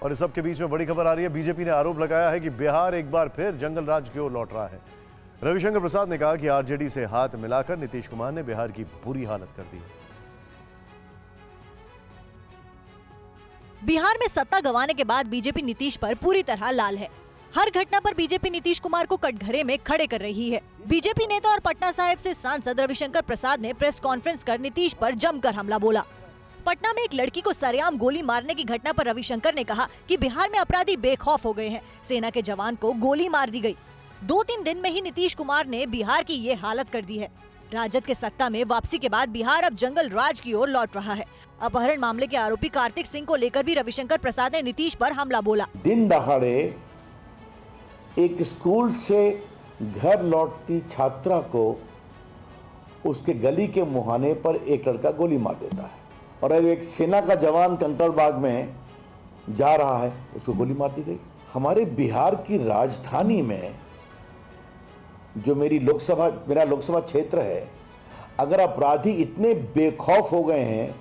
और इस सब के बीच में बड़ी खबर आ रही है। बीजेपी ने आरोप लगाया है कि बिहार एक बार फिर जंगल राज की ओर लौट रहा है। रविशंकर प्रसाद ने कहा कि आरजेडी से हाथ मिलाकर नीतीश कुमार ने बिहार की बुरी हालत कर दी है। बिहार में सत्ता गंवाने के बाद बीजेपी नीतीश पर पूरी तरह लाल है। हर घटना पर बीजेपी नीतीश कुमार को कटघरे में खड़े कर रही है। बीजेपी नेता और पटना साहिब से सांसद रविशंकर प्रसाद ने प्रेस कॉन्फ्रेंस कर नीतीश पर जमकर हमला बोला। पटना में एक लड़की को सरेआम गोली मारने की घटना पर रविशंकर ने कहा कि बिहार में अपराधी बेखौफ हो गए हैं। सेना के जवान को गोली मार दी गई। 2-3 दिन में ही नीतीश कुमार ने बिहार की ये हालत कर दी है। राजद के सत्ता में वापसी के बाद बिहार अब जंगल राज की ओर लौट रहा है। अपहरण मामले के आरोपी कार्तिक सिंह को लेकर भी रविशंकर प्रसाद ने नीतीश पर हमला बोला। दिन दहाड़े एक स्कूल से घर लौटती छात्रा को उसके गली के मुहाने पर एक लड़का गोली मार देता है और अब एक सेना का जवान कंकड़बाग में जा रहा है, उसको गोली मार दी गई। हमारे बिहार की राजधानी में जो मेरा लोकसभा क्षेत्र है, अगर अपराधी इतने बेखौफ हो गए हैं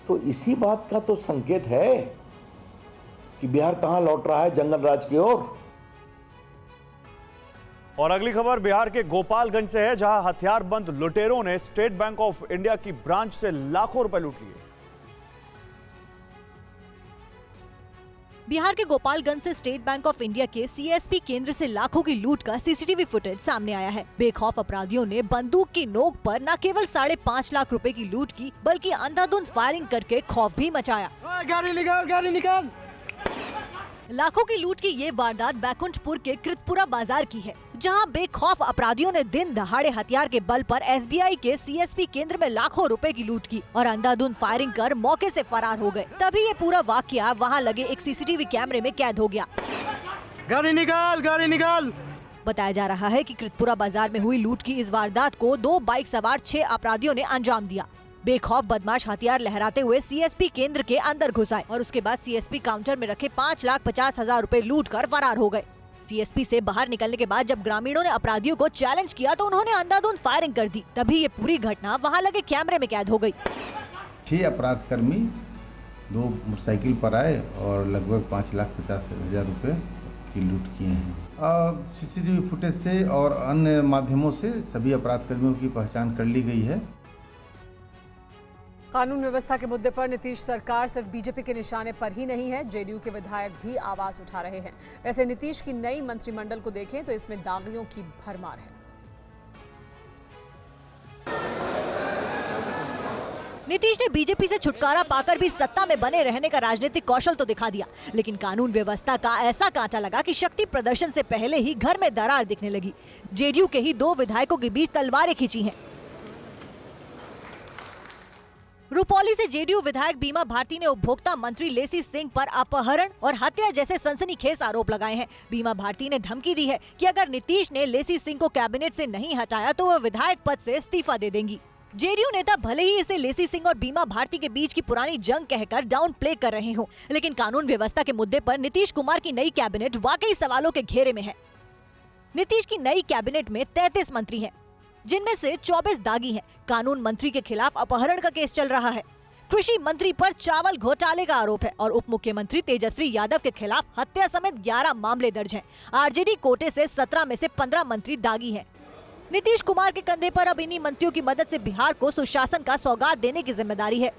तो इसी बात का तो संकेत है कि बिहार कहां लौट रहा है, जंगल राज की ओर। और अगली खबर बिहार के गोपालगंज से है, जहां हथियारबंद लुटेरों ने स्टेट बैंक ऑफ इंडिया की ब्रांच से लाखों रुपए लूट लिए। बिहार के गोपालगंज से स्टेट बैंक ऑफ इंडिया के सीएसपी केंद्र से लाखों की लूट का सीसीटीवी फुटेज सामने आया है। बेखौफ अपराधियों ने बंदूक की नोक पर न केवल 5.5 लाख रुपए की लूट की, बल्कि अंधाधुंध फायरिंग करके खौफ भी मचाया। गाड़ी निकाल। लाखों की लूट की ये वारदात बैकुंठपुर के कृतपुरा बाजार की है, जहां बेखौफ अपराधियों ने दिन दहाड़े हथियार के बल पर एसबीआई के सीएसपी केंद्र में लाखों रुपए की लूट की और अंधाधुंध फायरिंग कर मौके से फरार हो गए। तभी ये पूरा वाकया वहां लगे एक सीसीटीवी कैमरे में कैद हो गया। गाड़ी निकाल। बताया जा रहा है कि कृतपुरा बाजार में हुई लूट की इस वारदात को 2 बाइक सवार 6 अपराधियों ने अंजाम दिया। बेखौफ बदमाश हथियार लहराते हुए सीएसपी केंद्र के अंदर घुस आए और उसके बाद सीएसपी काउंटर में रखे 5,50,000 रुपए लूट कर फरार हो गए। सीएसपी से बाहर निकलने के बाद जब ग्रामीणों ने अपराधियों को चैलेंज किया तो उन्होंने अंधाधुंध फायरिंग कर दी। तभी ये पूरी घटना वहां लगे कैमरे में कैद हो गई। 6 अपराधकर्मी 2 मोटरसाइकिल पर आए और लगभग 5,50,000 रुपए की लूट किए हैं। सीसीटीवी फुटेज से और अन्य माध्यमों से सभी अपराधकर्मियों की पहचान कर ली गई है। कानून व्यवस्था के मुद्दे पर नीतीश सरकार सिर्फ बीजेपी के निशाने पर ही नहीं है, जेडीयू के विधायक भी आवाज उठा रहे हैं। वैसे नीतीश की नई मंत्रिमंडल को देखें तो इसमें दागियों की भरमार है। नीतीश ने बीजेपी से छुटकारा पाकर भी सत्ता में बने रहने का राजनीतिक कौशल तो दिखा दिया, लेकिन कानून व्यवस्था का ऐसा कांटा लगा कि शक्ति प्रदर्शन से पहले ही घर में दरार दिखने लगी। जेडीयू के ही 2 विधायकों के बीच तलवारें खींची हैं। रुपौली से जेडीयू विधायक बीमा भारती ने उपभोक्ता मंत्री लेसी सिंह पर अपहरण और हत्या जैसे सनसनीखेज आरोप लगाए हैं। बीमा भारती ने धमकी दी है कि अगर नीतीश ने लेसी सिंह को कैबिनेट से नहीं हटाया तो वह विधायक पद से इस्तीफा दे देंगी। जेडीयू नेता भले ही इसे लेसी सिंह और बीमा भारती के बीच की पुरानी जंग कहकर डाउन प्ले कर रहे हों, लेकिन कानून व्यवस्था के मुद्दे पर नीतीश कुमार की नई कैबिनेट वाकई सवालों के घेरे में है। नीतीश की नई कैबिनेट में 33 मंत्री हैं, जिनमें से 24 दागी हैं। कानून मंत्री के खिलाफ अपहरण का केस चल रहा है। कृषि मंत्री पर चावल घोटाले का आरोप है और उप मुख्यमंत्री तेजस्वी यादव के खिलाफ हत्या समेत 11 मामले दर्ज हैं। आरजेडी कोटे से 17 में से 15 मंत्री दागी हैं। नीतीश कुमार के कंधे पर अब इन्हीं मंत्रियों की मदद से बिहार को सुशासन का सौगात देने की जिम्मेदारी है।